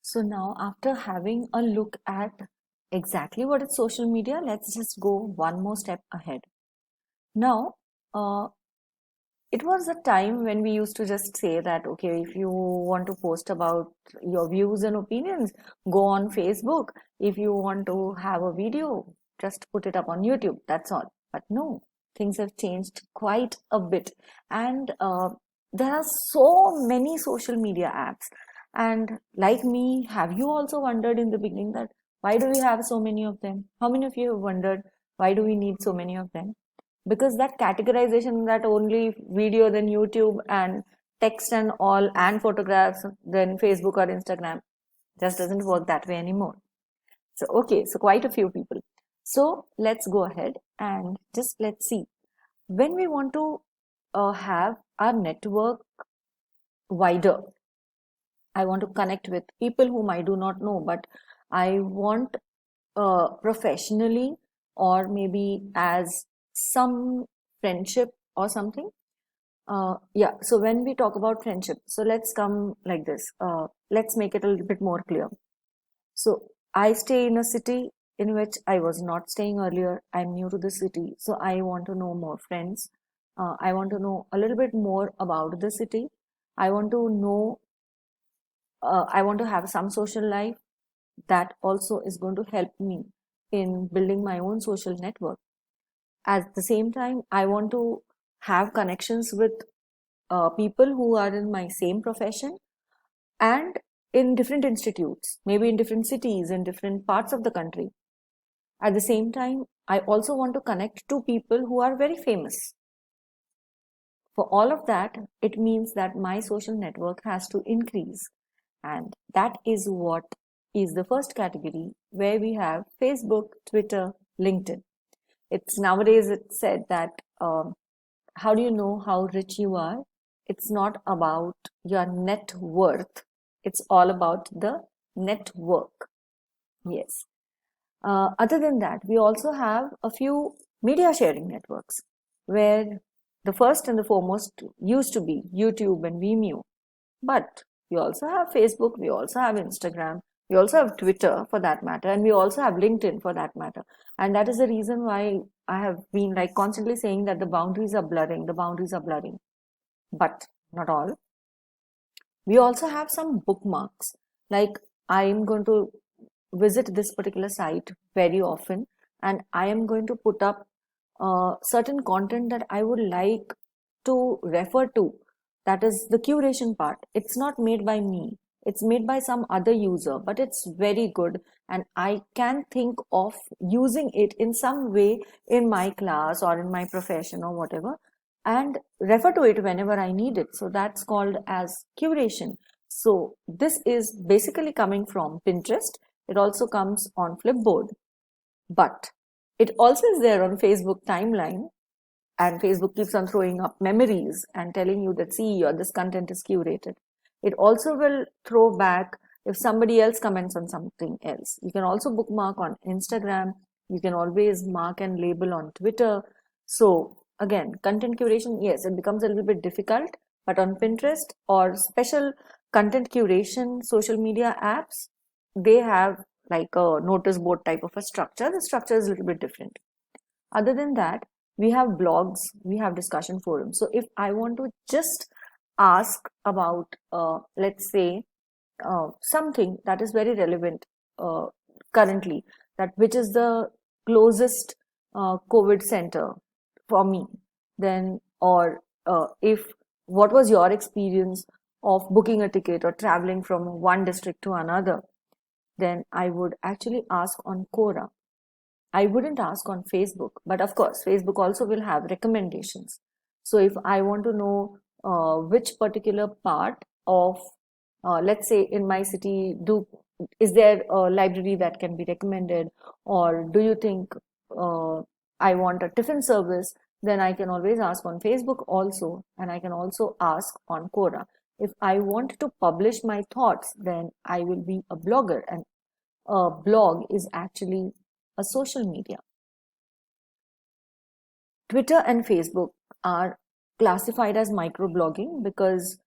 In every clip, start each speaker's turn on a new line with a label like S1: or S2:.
S1: So now, after having a look at exactly what is social media, let's just go one more step ahead. Now, uh, it was a time when we used to just say that, okay, if you want to post about your views and opinions, go on Facebook. If you want to have a video, just put it up on YouTube. That's all. But no, things have changed quite a bit. And there are so many social media apps. And like me, have you also wondered in the beginning that why do we have so many of them? How many of you have wondered why do we need so many of them? Because that categorization that only video, then YouTube, and text and all, and photographs, then Facebook or Instagram, just doesn't work that way anymore. So okay, so quite a few people. So let's go ahead and just let's see, when we want to have our network wider, I want to connect with people whom I do not know, but I want professionally, or maybe as some friendship or something. Yeah, so when we talk about friendship, so let's come like this. Let's make it a little bit more clear. So I stay in a city in which I was not staying earlier. I'm new to the city, so I want to know more friends. I want to know a little bit more about the city. I want to know, I want to have some social life that also is going to help me in building my own social network. At the same time, I want to have connections with people who are in my same profession and in different institutes, maybe in different cities, in different parts of the country. At the same time, I also want to connect to people who are very famous. For all of that, it means that my social network has to increase. And that is what is the first category, where we have Facebook, Twitter, LinkedIn. It's nowadays it's said that how do you know how rich you are? It's not about your net worth. It's all about the network. Yes. Other than that, we also have a few media sharing networks where the first and the foremost used to be YouTube and Vimeo. But we also have Facebook, we also have Instagram, we also have Twitter for that matter, and we also have LinkedIn for that matter. And that is the reason why I have been like constantly saying that the boundaries are blurring, the boundaries are blurring. But not all. We also have some bookmarks. Like I am going to visit this particular site very often, and I am going to put up certain content that I would like to refer to. That is the curation part. It's not made by me, it's made by some other user, but it's very good, and I can think of using it in some way in my class or in my profession or whatever, and refer to it whenever I need it. So that's called as curation. So this is basically coming from Pinterest. It also comes on Flipboard, but it also is there on Facebook timeline, and Facebook keeps on throwing up memories and telling you that, see, your this content is curated. It also will throw back if somebody else comments on something else. You can also bookmark on Instagram. You can always mark and label on Twitter. So again, content curation, yes, it becomes a little bit difficult, but on Pinterest or special content curation social media apps, they have like a notice board type of a structure. The structure is a little bit different. Other than that, we have blogs, we have discussion forums. So if I want to just ask about, let's say, something that is very relevant currently, that which is the closest COVID center for me, then, or if what was your experience of booking a ticket or traveling from one district to another, then I would actually ask on Quora. I wouldn't ask on Facebook, but of course, Facebook also will have recommendations. So if I want to know which particular part of, let's say in my city, is there a library that can be recommended, or do you think I want a tiffin service? Then I can always ask on Facebook also, and I can also ask on Quora. If I want to publish my thoughts, then I will be a blogger, and a blog is actually a social media. Twitter and Facebook are classified as microblogging because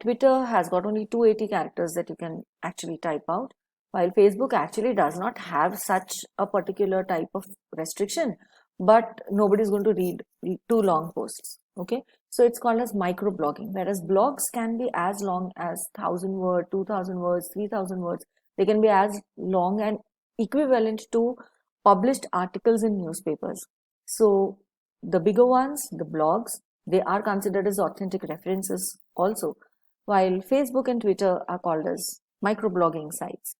S1: Twitter has got only 280 characters that you can actually type out, while Facebook actually does not have such a particular type of restriction, but nobody is going to read too long posts. Okay, so it's called as microblogging, whereas blogs can be as long as 1,000 words, 2,000 words, 3,000 words. They can be as long and equivalent to published articles in newspapers. So the bigger ones, the blogs, they are considered as authentic references also, while Facebook and Twitter are called as microblogging sites.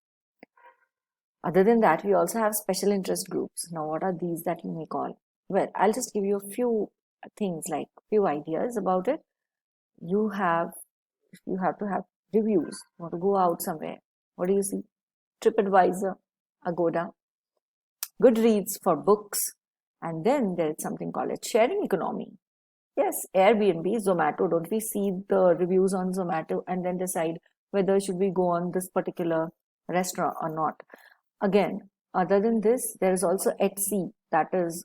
S1: Other than that, we also have special interest groups. Now, what are these that you may call? Well, I'll just give you a few things, like few ideas about it. You have to have reviews. You want to go out somewhere. What do you see? TripAdvisor, Agoda, Goodreads for books, and then there is something called a sharing economy. Yes, Airbnb, Zomato. Don't we see the reviews on Zomato and then decide whether should we go on this particular restaurant or not? Again, other than this, there is also Etsy. That is,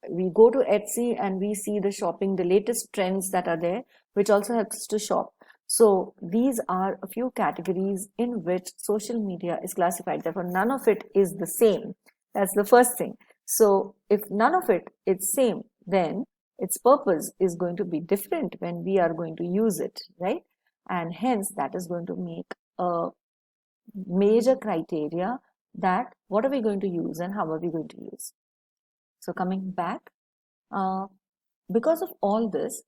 S1: we go to Etsy and we see the shopping, the latest trends that are there, which also helps us to shop. So these are a few categories in which social media is classified. Therefore, none of it is the same. That's the first thing. So if none of it is same, then its purpose is going to be different when we are going to use it, right? And hence that is going to make a major criteria that what are we going to use and how are we going to use. So coming back, because of all this,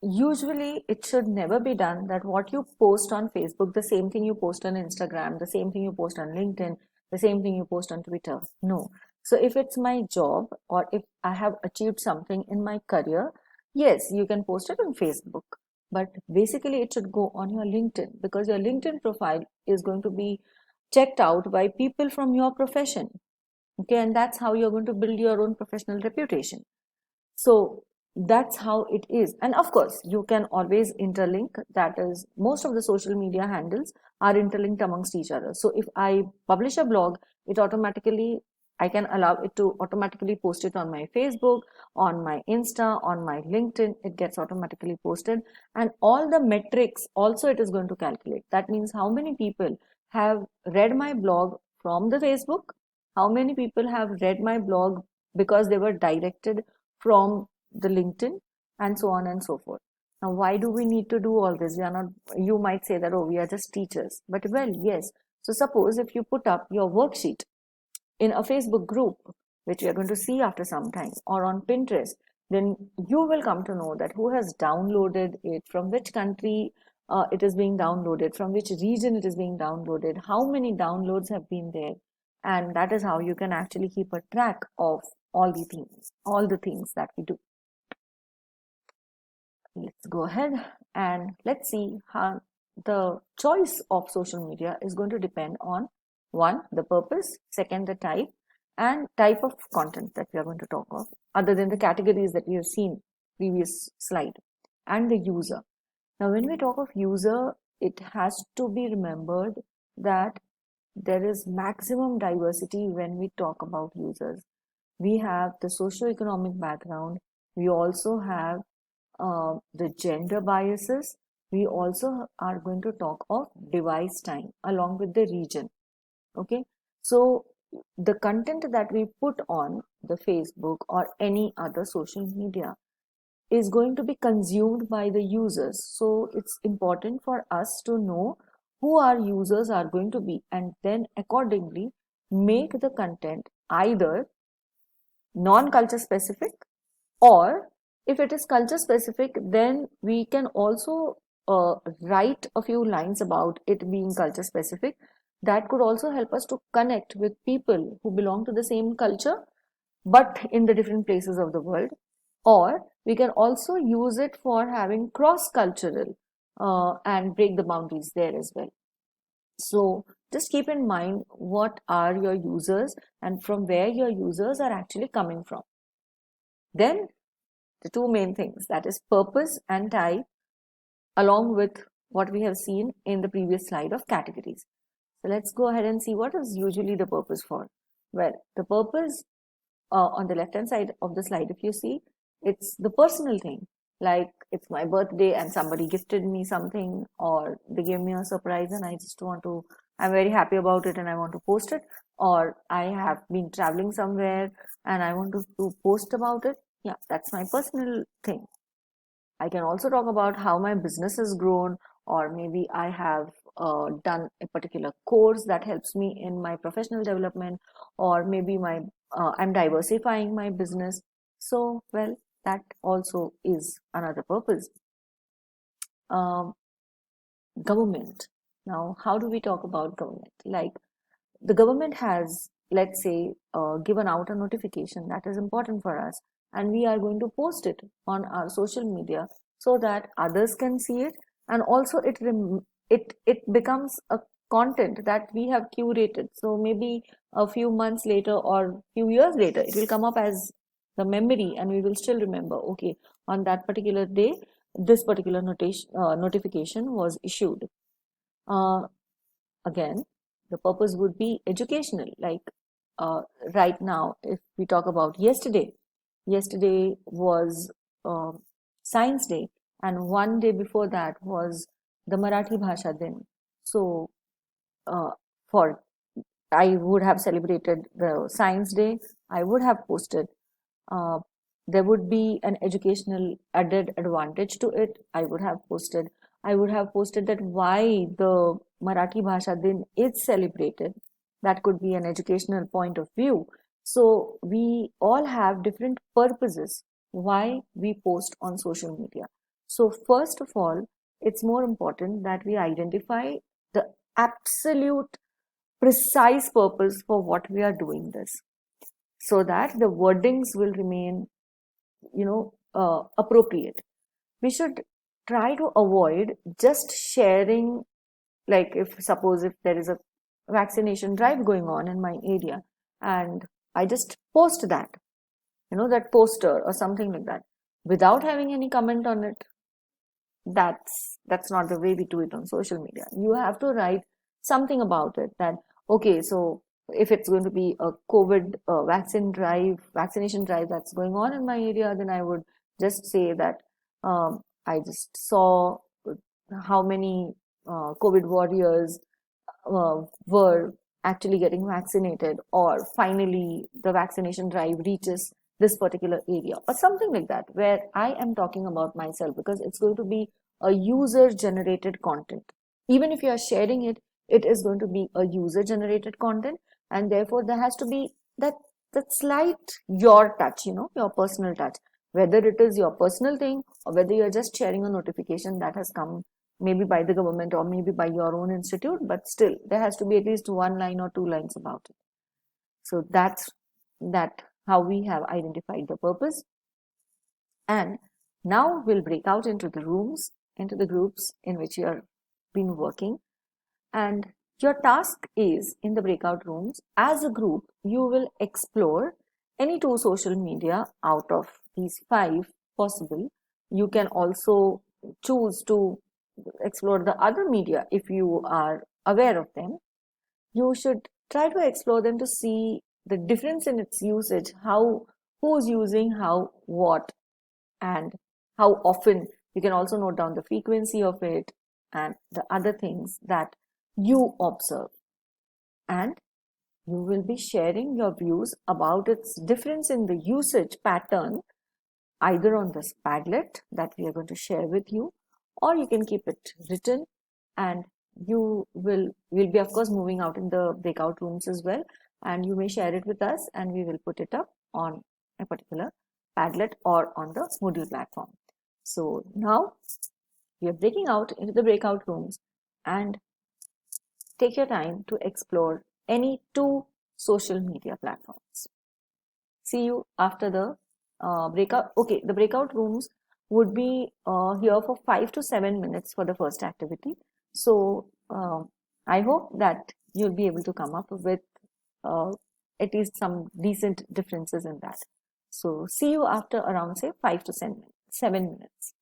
S1: usually it should never be done that what you post on Facebook, the same thing you post on Instagram, the same thing you post on LinkedIn, the same thing you post on Twitter. No. So if it's my job or if I have achieved something in my career, yes, you can post it on Facebook. But basically it should go on your LinkedIn, because your LinkedIn profile is going to be checked out by people from your profession. Okay, and that's how you're going to build your own professional reputation. So that's how it is. And of course, you can always interlink. That is, most of the social media handles are interlinked amongst each other. So if I publish a blog, it automatically, I can allow it to automatically post it on my Facebook, on my Insta, on my LinkedIn. It gets automatically posted. And all the metrics also it is going to calculate. That means how many people have read my blog from the Facebook, how many people have read my blog because they were directed from the LinkedIn, and so on and so forth. Now, why do we need to do all this? We are not, you might say that, oh, we are just teachers. But well, yes. So suppose if you put up your worksheet in a Facebook group, which we are going to see after some time, or on Pinterest, then you will come to know that who has downloaded it, from which country it is being downloaded, from which region it is being downloaded, how many downloads have been there. And that is how you can actually keep a track of all the things that we do. Let's go ahead and let's see how the choice of social media is going to depend on, one, the purpose, second, the type, and type of content that we are going to talk of, other than the categories that we have seen previous slide, and the user. Now, when we talk of user, it has to be remembered that there is maximum diversity when we talk about users. We have the socio-economic background. We also have the gender biases. We also are going to talk of device time along with the region. Okay, so the content that we put on the Facebook or any other social media is going to be consumed by the users. So it's important for us to know who our users are going to be, and then accordingly make the content either non-culture specific, or if it is culture specific, then we can also write a few lines about it being culture specific. That could also help us to connect with people who belong to the same culture but in the different places of the world. Or we can also use it for having cross-cultural and break the boundaries there as well. So just keep in mind what are your users and from where your users are actually coming from. Then the two main things, that is purpose and type, along with what we have seen in the previous slide of categories. So let's go ahead and see what is usually the purpose for. Well, the purpose on the left hand side of the slide, if you see, it's the personal thing. like it's my birthday and somebody gifted me something, or they gave me a surprise and I'm very happy about it and I want to post it, or I have been traveling somewhere and I want to post about it. Yeah, that's my personal thing. I can also talk about how my business has grown, or maybe I have done a particular course that helps me in my professional development, or maybe I'm diversifying my business. So, well, that also is another purpose. Um, Government. Now, how do we talk about government? Like, the government has, let's say, given out a notification that is important for us, and we are going to post it on our social media so that others can see it, and also it becomes a content that we have curated. So maybe a few months later or few years later, it will come up as the memory, and we will still remember. Okay, on that particular day, this particular notification was issued. Uh, Again, the purpose would be educational. Like uh, right now, if we talk about yesterday was uh, Science Day, and one day before that was the Marathi Bhasha Din. So, uh, for I would have celebrated the Science Day. I would have posted. Uh, there would be an educational added advantage to it. I would have posted. I would have posted that why the Marathi Bhasha Din is celebrated. That could be an educational point of view. So we all have different purposes why we post on social media. So first of all, it's more important that we identify the absolute precise purpose for what we are doing this, so that the wordings will remain, appropriate. We should try to avoid just sharing, like if there is a vaccination drive going on in my area, and I just post that, that poster or something like that, without having any comment on it. That's not the way we do it on social media. You have to write something about it, that okay, so if it's going to be a COVID vaccination drive that's going on in my area, then I would just say that I just saw how many COVID warriors were actually getting vaccinated, or finally the vaccination drive reaches this particular area, or something like that, where I am talking about myself, because it's going to be a user generated content. Even if you are sharing it, it is going to be a user generated content, and therefore there has to be that slight your touch, your personal touch, whether it is your personal thing or whether you're just sharing a notification that has come maybe by the government or maybe by your own institute, but still there has to be at least one line or two lines about it. So that's that how we have identified the purpose. And now we'll break out into the rooms, into the groups in which you have been working. And your task is, in the breakout rooms, as a group, you will explore any two social media out of these five possible. You can also choose to explore the other media if you are aware of them. You should try to explore them to see the difference in its usage, how, who's using how, what, and how often. You can also note down the frequency of it and the other things that you observe. And you will be sharing your views about its difference in the usage pattern, either on this Padlet that we are going to share with you, or you can keep it written, and you'll be of course moving out in the breakout rooms as well, and you may share it with us and we will put it up on a particular Padlet or on the Moodle platform. So now we are breaking out into the breakout rooms, and take your time to explore any two social media platforms. See you after the breakout. Okay, the breakout rooms would be here for 5 to 7 minutes for the first activity. So I hope that you'll be able to come up with uh, at least some decent differences in that. So see you after around say 5 to 7 minutes.